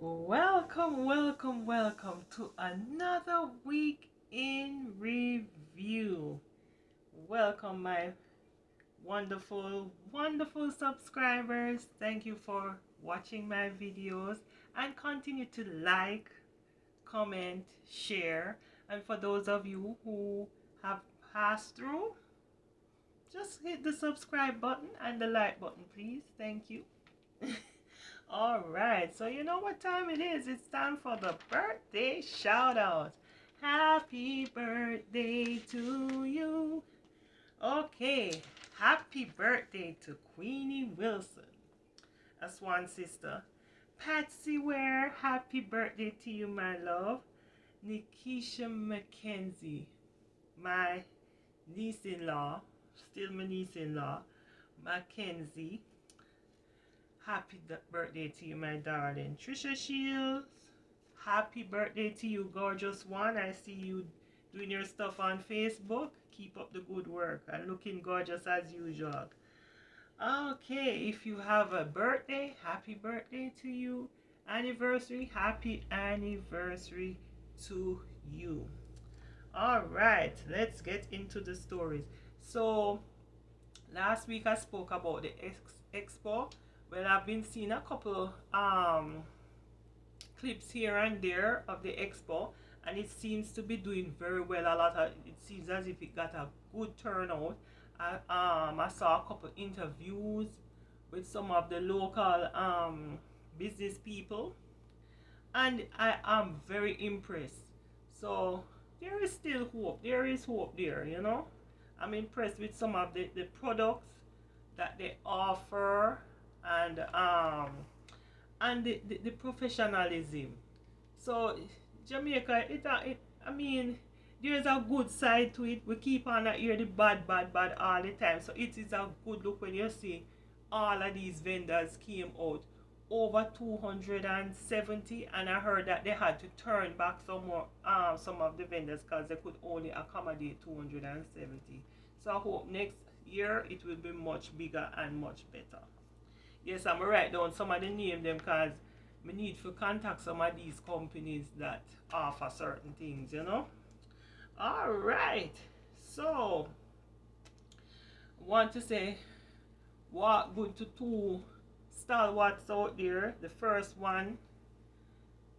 Welcome, welcome, welcome to another week in review. Welcome, my wonderful, wonderful subscribers. Thank you for watching my videos and continue to like, comment, share. And for those of you who have passed through, just hit the subscribe button and the like button, please. Thank you. All right, so you know what time it is. It's time for the birthday shout out. Happy birthday to you. Okay, happy birthday to Queenie Wilson, a Swan sister. Patsy Ware, happy birthday to you, my love. Nikisha McKenzie, my niece-in-law, still my niece-in-law, Mackenzie. Happy birthday to you, my darling. Trisha Shields, happy birthday to you, gorgeous one. I see you doing your stuff on Facebook. Keep up the good work and looking gorgeous as usual. Okay, if you have a birthday, happy birthday to you. Anniversary, happy anniversary to you. All right, let's get into the stories. So, last week I spoke about the expo. Well, I've been seeing a couple clips here and there of the expo, and it seems to be doing very well. It seems as if it got a good turnout. I saw a couple interviews with some of the local business people, and I am very impressed. So there is still hope. There is hope there, you know. I'm impressed with some of the products that they offer, and the professionalism. So Jamaica, I mean, there's a good side to it. We keep on hear the bad all the time. So it is a good look when you see all of these vendors came out over 270, and I heard that they had to turn back some of the vendors because they could only accommodate 270. So I hope next year it will be much bigger and much better. Yes, I'm gonna write down some of the name them because we need to contact some of these companies that offer certain things, you know. All right, so I want to say what good to two stalwarts out there. The first one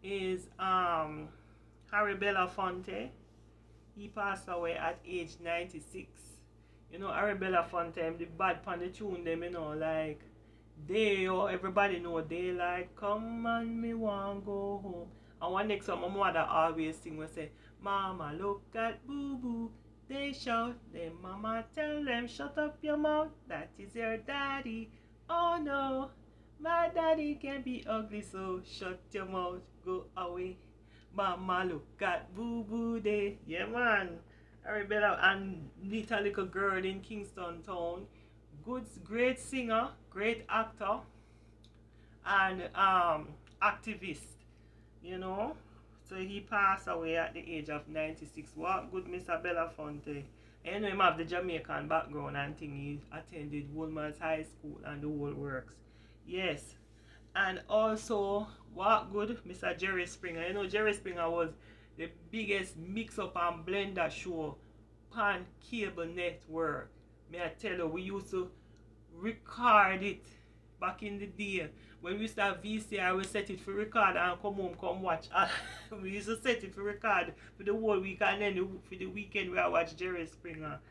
is Harry Belafonte. He passed away at age 96. You know, Harry Belafonte, the bad pan the tune them, you know, like they, oh, everybody know they like come on me want go home. And one next one my mother always sing we say, Mama look at boo boo. They shout, then mama tell them shut up your mouth, that is your daddy. Oh no, my daddy can be ugly, so shut your mouth, go away. Mama look at boo boo day. Yeah man. Arabella and little girl in Kingston town. Good, great singer, great actor, and activist, you know. So he passed away at the age of 96. What good Mr. Belafonte. And him have the Jamaican background and thing. He attended Woolman's High School and the whole works. Yes. And also, what good Mr. Jerry Springer. You know, Jerry Springer was the biggest mix-up and blender show on cable network. May I tell you, we used to record it back in the day. When we used to have VCR, we set it for record and come home, come watch. We used to set it for record for the whole week, and then for the weekend we watch Jerry Springer.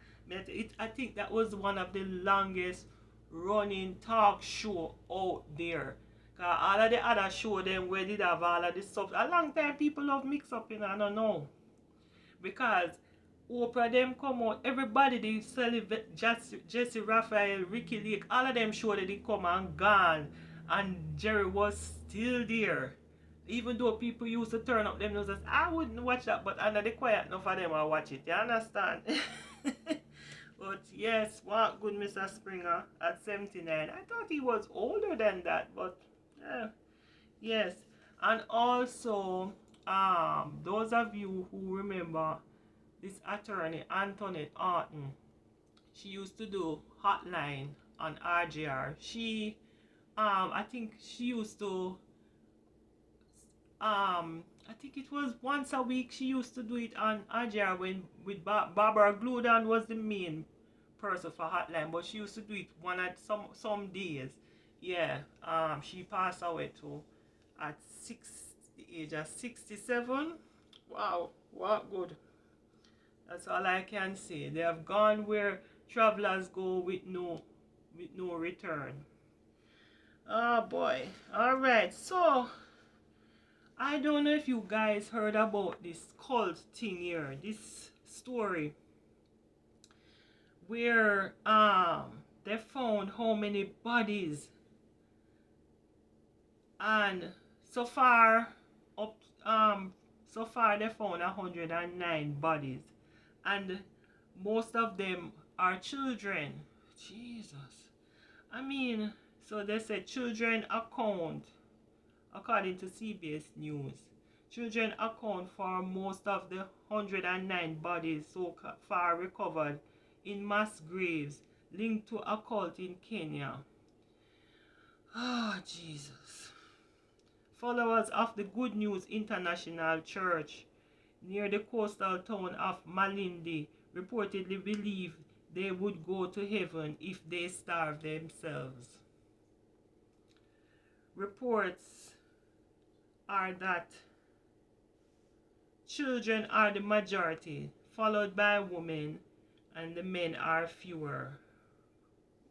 I think that was one of the longest running talk show out there. Cause all of the other show them where did have all of this stuff. A long time people love mix up in, I don't know. Because Oprah them come out, everybody they celebrate Jesse Raphael, Ricky Lake, all of them show that they come and gone. And Jerry was still there. Even though people used to turn up them noses, I wouldn't watch that, but under the quiet enough for them I watch it. You understand? But yes, what good Mr. Springer at 79. I thought he was older than that, but yes. And also, those of you who remember this attorney Antoinette Arton, she used to do Hotline on RJR. I think she used to I think it was once a week she used to do it on Ajar when with Barbara Gludan was the main person for Hotline, but she used to do it one at some days. Yeah. She passed away too at the age of 67. Wow, what good. That's all I can say. They have gone where travelers go with no return. Oh boy. Alright, so I don't know if you guys heard about this cult thing here, this story where they found how many bodies, and so far up so far they found 109 bodies, and most of them are children. Jesus. I mean, so they said children account, according to CBS News, children account for most of the 109 bodies so far recovered in mass graves linked to a cult in Kenya. Oh, Jesus. Followers of the Good News International Church near the coastal town of Malindi reportedly believed they would go to heaven if they starved themselves. Reports are that children are the majority, followed by women, and the men are fewer.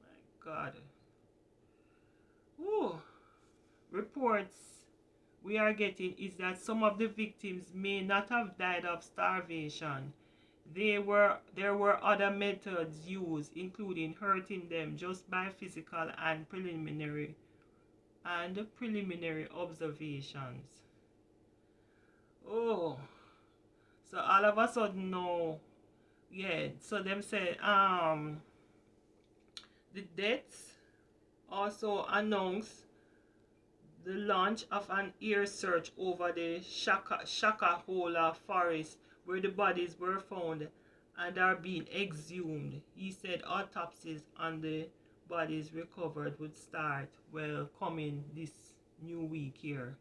My God. Ooh. Reports we are getting is that some of the victims may not have died of starvation. There were other methods used, including hurting them just by physical and preliminary observations. Oh, so all of a sudden now, yeah. So them said the deaths also announced the launch of an air search over the Shakahola forest where the bodies were found and are being exhumed. He said autopsies on the bodies recovered would start, well, coming this new week here.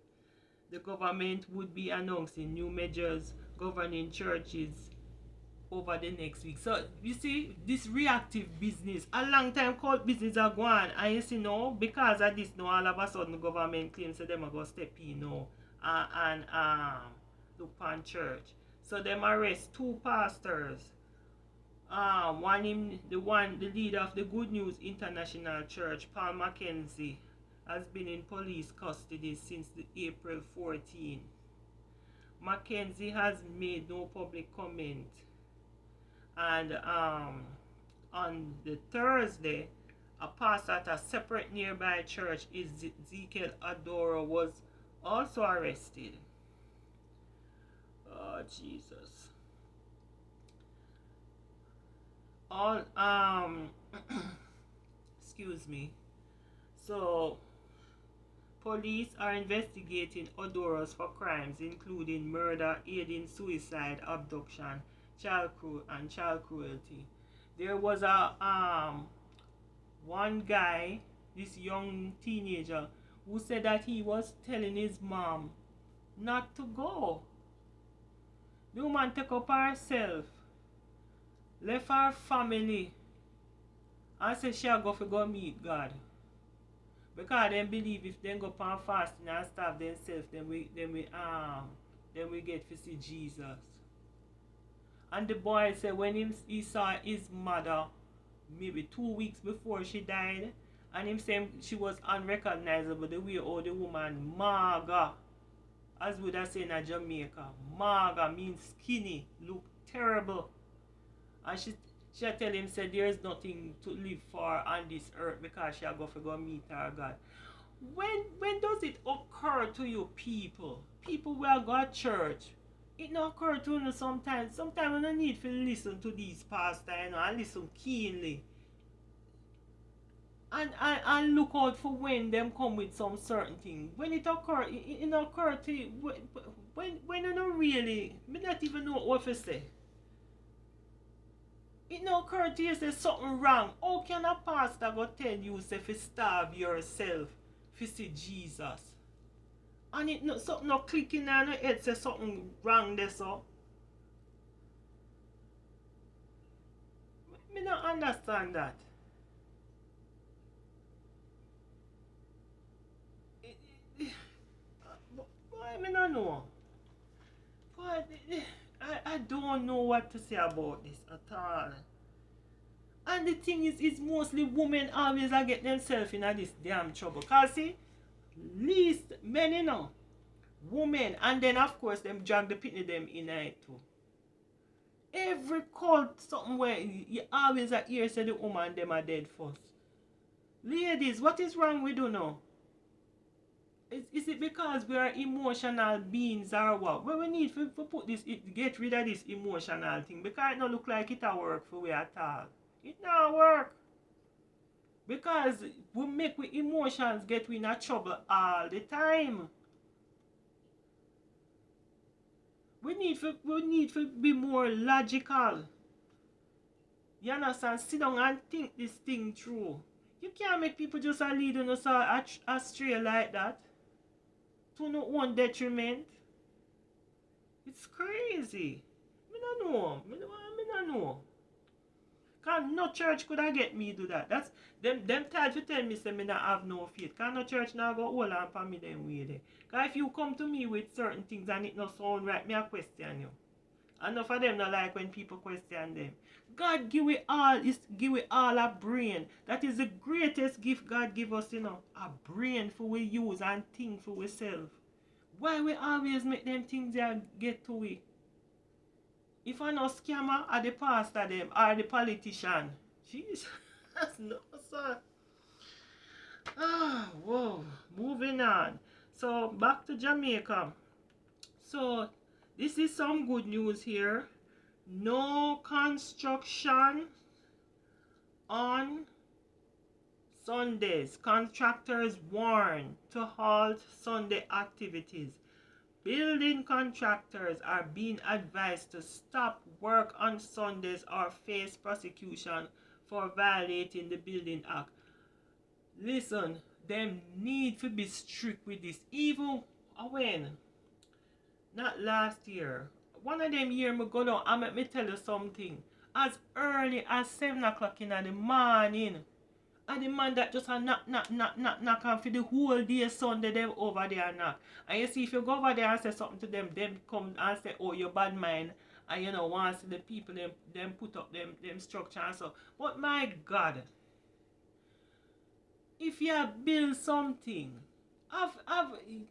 The government would be announcing new measures governing churches over the next week. So you see, this reactive business, a long time called business are going, and you see now, because of this now, all of a sudden the government claims that them are going to step in now and look on church. So them arrest two pastors. The leader of the Good News International Church, Paul Mackenzie, has been in police custody since the April 14. Mackenzie has made no public comment. And on the Thursday, a pastor at a separate nearby church, Ezekiel Adoro, was also arrested. Oh, Jesus. All excuse me. So police are investigating Odoros for crimes including murder, aiding suicide, abduction, child cruelty. There was a one guy, this young teenager, who said that he was telling his mom not to go. The woman took up herself, left her family, and said she'll go meet God. Because they believe if they go on fasting and starve themselves, then we get to see Jesus. And the boy said when he saw his mother maybe 2 weeks before she died, and him saying she was unrecognizable, the way all the woman maga, as we would have said in Jamaica, maga means skinny, look terrible. And she tell him said there is nothing to live for on this earth because she go meet her God. When does it occur to you people will go to church? It not occur to you sometimes. Sometimes you don't need to listen to these pastors, and listen keenly. And look out for when them come with some certain thing. When it occur to you, when you don't really, me not even know what to say. It no occur to you say something wrong. How can a pastor go tell you say to starve yourself to see Jesus? And it no something no clicking on your head say something wrong there so. Me not understand that. Why me not know? Why, I don't know what to say about this at all. And the thing is, it's mostly women always are get themselves in this damn trouble. Cause see, least men you know, women, and then of course them drag the pitney them in it too. Every cult something where you always hear say the woman them are dead first. Ladies, what is wrong with you now? Is it because we are emotional beings or what? Well, we need to put this, get rid of this emotional thing because it don't look like it a work for we at all. It not work. Because we make we emotions get we in a trouble all the time. We need to be more logical. You understand? Sit down and think this thing through. You can't make people just lead us astray like that. To no one detriment. It's crazy. Me no know. Me no know. Cause no church could have get me do that. That's them try to tell me say me not have no faith. Cause no church now go hold on for me them way there. Cause if you come to me with certain things and it no sound right, me a question you. Enough of them not like when people question them. God give we all a brain. That is the greatest gift God give us, you know. A brain for we use and think for ourselves. Why we always make them things that get to we? If I no scammer or the pastor them or the politician. Jesus. No sir. Ah, whoa. Moving on. So back to Jamaica. So this is some good news here. No construction on Sundays. Contractors warn to halt Sunday activities. Building contractors are being advised to stop work on Sundays or face prosecution for violating the Building Act. Listen, them need to be strict with this. Even when, not last year, one of them year me go down and make me tell you something. As early as 7 o'clock in the morning, and the man that just knock and for the whole day Sunday them over there knock. And you see if you go over there and say something to them come and say, oh, you bad mind, and you know want to see the people them put up them structure and so. But my God, if you build something,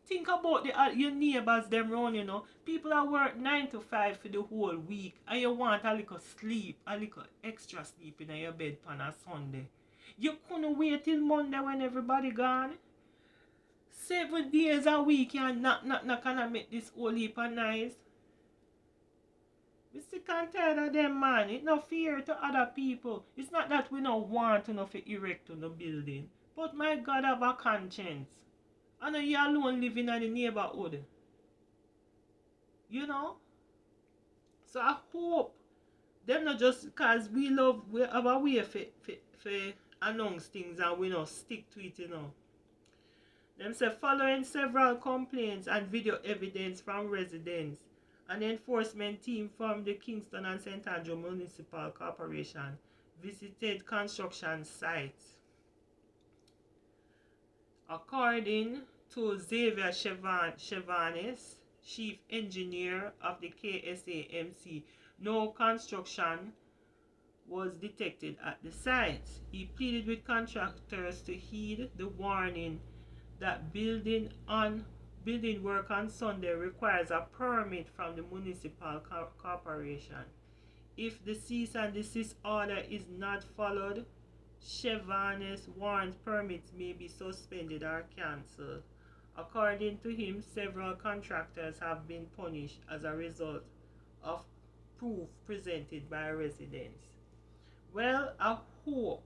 think about your neighbors them around, you know. People that work 9 to 5 for the whole week and you want a little sleep, a little extra sleep in your bed on a Sunday. You couldn't wait till Monday when everybody gone. 7 days a week and not and make this whole heap of nice. We sick and tired of them, man. It's no fear to other people. It's not that we don't want to erect on the building. But my God, have a conscience. I know you alone living in the neighborhood. You know? So I hope them not just because we have a way for announce things and we don't stick to it, you know. Them say following several complaints and video evidence from residents, an enforcement team from the Kingston and St. Andrew Municipal Corporation visited construction sites. According to Xavier Chevanis, chief engineer of the KSAMC, no construction was detected at the site. He pleaded with contractors to heed the warning that building work on Sunday requires a permit from the municipal corporation. If the cease and desist order is not followed, Chevanis warns permits may be suspended or cancelled. According to him, several contractors have been punished as a result of proof presented by residents. Well, I hope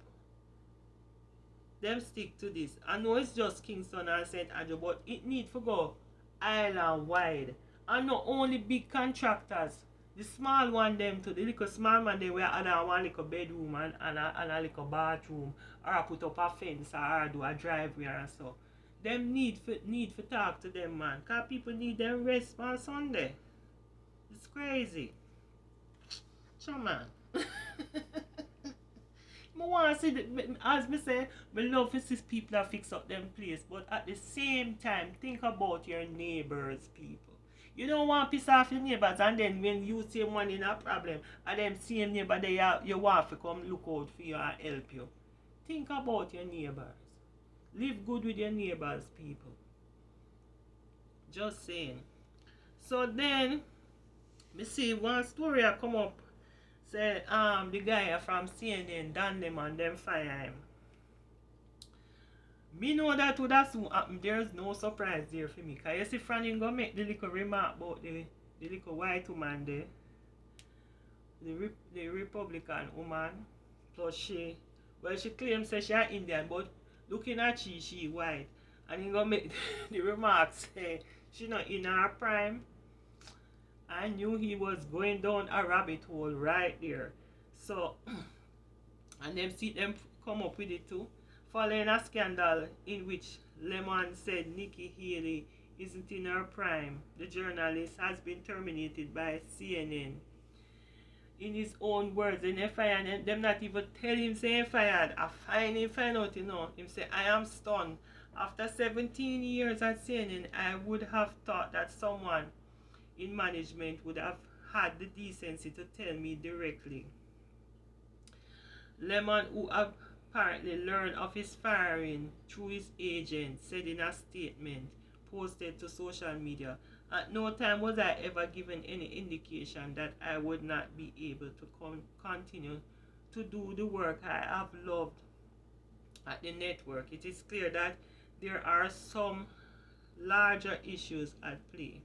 them stick to this. I know it's just Kingston and St. Andrew, but it need to go island wide. And not only big contractors, the small one them too, the little small man they will add one little bedroom and a little bathroom, or put up a fence or do a driveway and so. them need for talk to them, man. Cause people need them rest on Sunday. It's crazy. Sure, man. I want to see, as me say, I love to see people that fix up them place, but at the same time, think about your neighbors, people. You don't want to piss off your neighbors, and then when you see one in a problem, and them same neighbor they you want to come look out for you and help you. Think about your neighbors. Live good with your neighbors, people. Just saying. So then, me see one story I come up. Say, the guy from CNN done them and them fire him. Me know that would have soon happen. There's no surprise there for me. Cause you see Franny go make the little remark about the little white woman there. The Republican woman. Plus she claims that she is Indian, but looking at she white. And he go make the remark say she not in her prime. I knew he was going down a rabbit hole right there. So, and them see them come up with it too. Following a scandal in which Lemon said Nikki Haley isn't in her prime, the journalist has been terminated by CNN. In his own words, they fired them not even tell him say fired. I find him find out, you know. Him say, I am stunned. After 17 years at CNN, I would have thought that someone in management would have had the decency to tell me directly. Lemon, who apparently learned of his firing through his agent, said in a statement posted to social media, at no time was I ever given any indication that I would not be able to continue to do the work I have loved at the network. It is clear that there are some larger issues at play.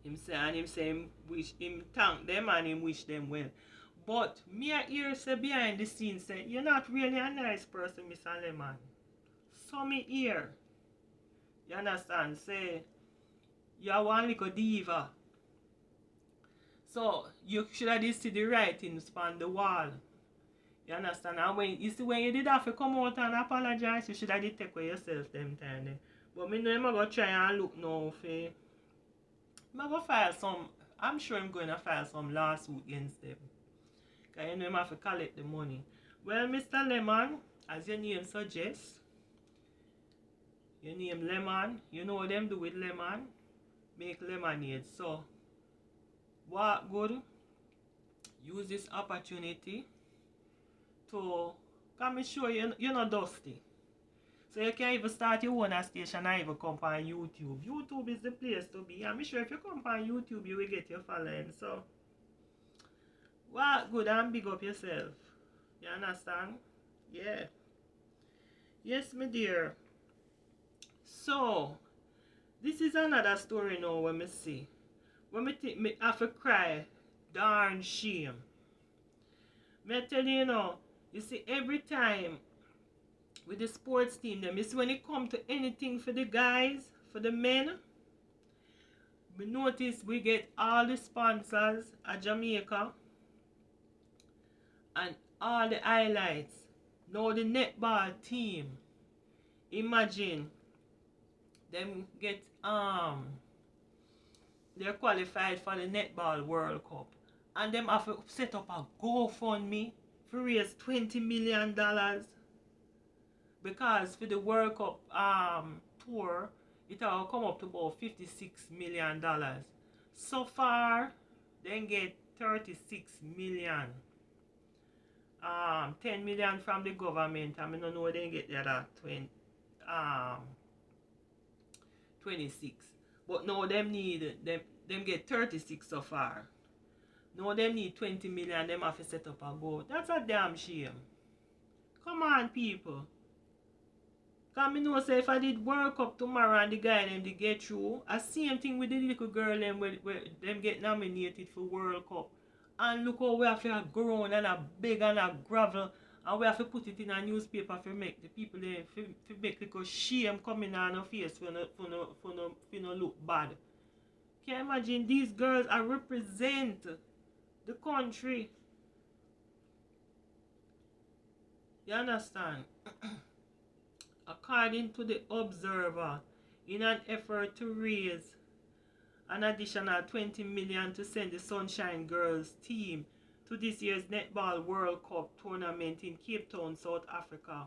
Him wish him thank them and him wish them well. But me a hear say behind the scenes say you're not really a nice person, Mr. Lemon. So me hear. You understand? Say you're one little diva. So you should have see the writings on the wall. You understand? And when you did have to come out and apologize, you should have take away yourself them time there. But me know I'm going to try and look now for... I'm going to file some... I'm sure I'm going to file some lawsuit against them. Because you know I'm have to collect the money. Well, Mr. Lemon, as your name suggests, your name Lemon, you know what them do with lemon? Make lemonade. So, what good? Use this opportunity to... Come sure you're not dusty. So you can even start your own station and even come on YouTube. YouTube is the place to be. I'm sure if you come on YouTube, you will get your following. So, what good and big up yourself. You understand? Yeah. Yes, my dear. So, this is another story now when me see. When me think me have to cry, darn shame. Me tell you now, you see every time with the sports team them, you see when it come to anything for the guys, for the men, we notice we get all the sponsors at Jamaica and all the highlights. Now the netball team, imagine them get they're qualified for the netball World Cup and them have to set up a GoFundMe to raise $20 million. Because for the World Cup tour, it will come up to about $56 million. So far, they get 36 million. 10 million from the government. I don't know they get the other 26. But now them need them get 36 so far. Now them need 20 million. Them have to set up a goal. That's a damn shame. Come on, people. Because I know say if I did World Cup tomorrow and the guy them they get through, a same thing with the little girl them where them get nominated for World Cup. And look how we have to grow and a big and a gravel and we have to put it in a newspaper to make the people there to make little shame coming on our face for no look bad. Can you imagine these girls are represent the country? You understand? According to the Observer, in an effort to raise an additional 20 million to send the Sunshine Girls team to this year's Netball World Cup tournament in Cape Town, South Africa.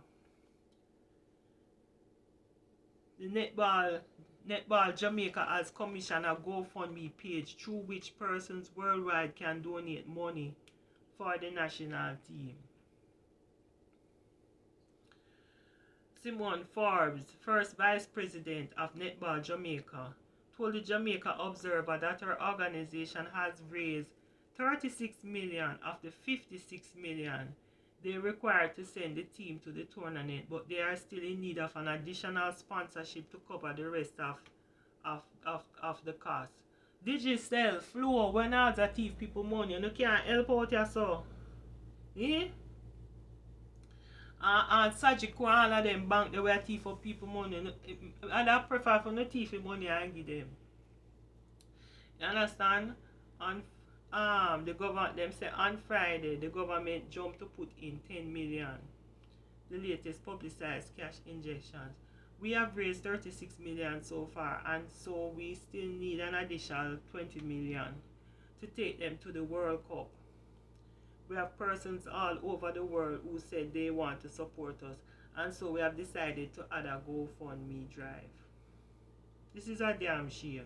The Netball Jamaica has commissioned a GoFundMe page through which persons worldwide can donate money for the national team. Simone Forbes, first vice president of Netball Jamaica, told the Jamaica Observer that her organization has raised 36 million of the 56 million they required to send the team to the tournament, but they are still in need of an additional sponsorship to cover the rest of the cost. Digital flow when other thief people money, you can't help out yourself. Eh? And Sajiko and all of them bank they were thief for people money. And I prefer for no thief money and give them. You understand? On the government them say on Friday the government jumped to put in 10 million, the latest publicized cash injections. We have raised 36 million so far, and so we still need an additional 20 million to take them to the World Cup. We have persons all over the world who said they want to support us, and so we have decided to add a GoFundMe drive. This is a damn shame.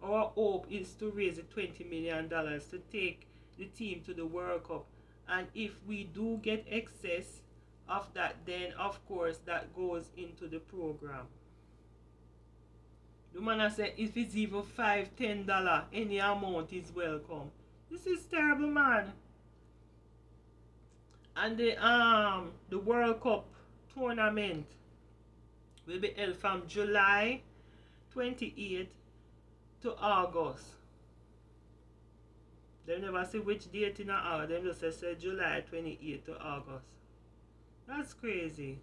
Our hope is to raise the $20 million to take the team to the World Cup. And if we do get excess of that, then of course that goes into the program. The man said if it's even $5, $10, any amount is welcome. This is terrible, man. And the World Cup tournament will be held from July 28th to August. They never say which date in August. They just say July 28th to August. That's crazy.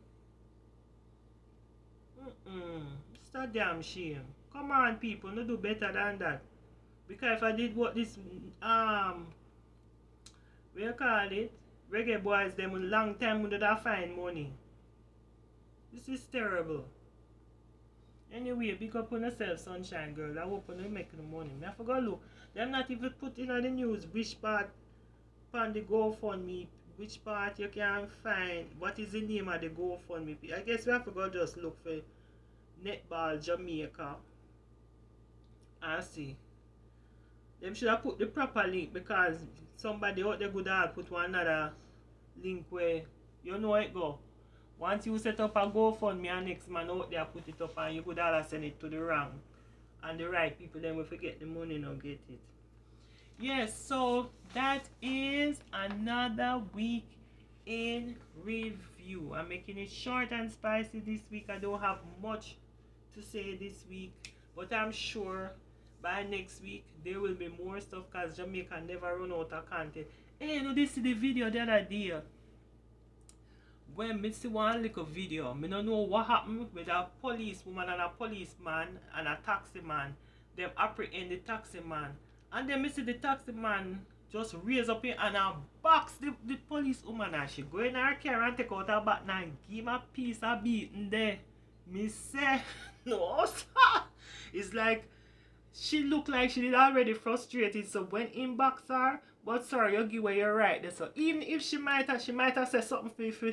It's a damn shame. Come on, people, no do better than that. Because if I did what this what you call it, reggae boys them in long time would have find money. This is terrible. Anyway, big up on yourself, Sunshine Girl. I hope you make the money. I forgot look. They're not even putting on the news which part on the GoFundMe, which part you can find. What is the name of the GoFundMe? I guess we have to go just look for Netball Jamaica and see. Them should have put the proper link, because somebody out there could have put one another link where you know it go. Once you set up a GoFundMe and next man out there put it up, and you could have send it to the wrong and the right people, then we forget the money and get it. Yes, so that is another week in review. I'm making it short and spicy this week. I don't have much to say this week, but I'm sure by next week there will be more stuff, because Jamaica never run out of content. Hey, you know, this is the video the other day. When I see one little video, I don't know what happened with a policewoman and a policeman and a taxi man. Them apprehend the taxi man. And then I see the taxi man just raise up here and box the policewoman, and she go in her car and take out her bat and give him a piece of beating there. Me say, no, sir. It's like she looked like she did already frustrated, so when in box her, but sorry, you give her your right there. So even if she might have said something for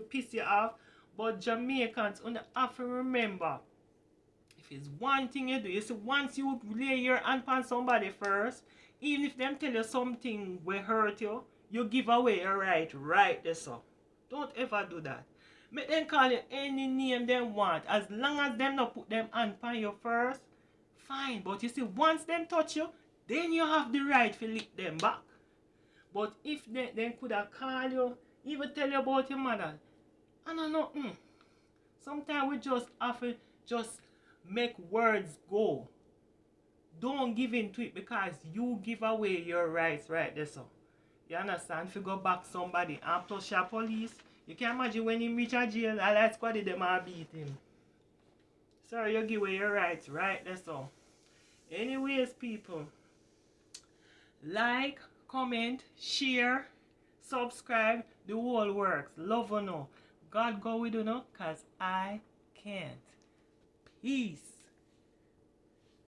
piss you off, but Jamaicans have to remember, if it's one thing you do, you see, once you lay your hand on somebody first, even if them tell you something will hurt you, you give away your right there. So don't ever do that. Make them call you any name they want, as long as them not put them hand on you first. Fine, but you see, once them touch you, then you have the right to lick them back. But if they could have called you, even tell you about your mother, I don't know. Sometimes we just have to just make words go. Don't give in to it, because you give away your rights right there. So you understand? If you go back somebody and touch your police, you can imagine when he reach a jail, all that squad them are beat him. Sorry, you give away your rights right there. So anyways, people, like, comment, share, subscribe, the whole works. Love you know. God go with you know, cause I can't. Peace.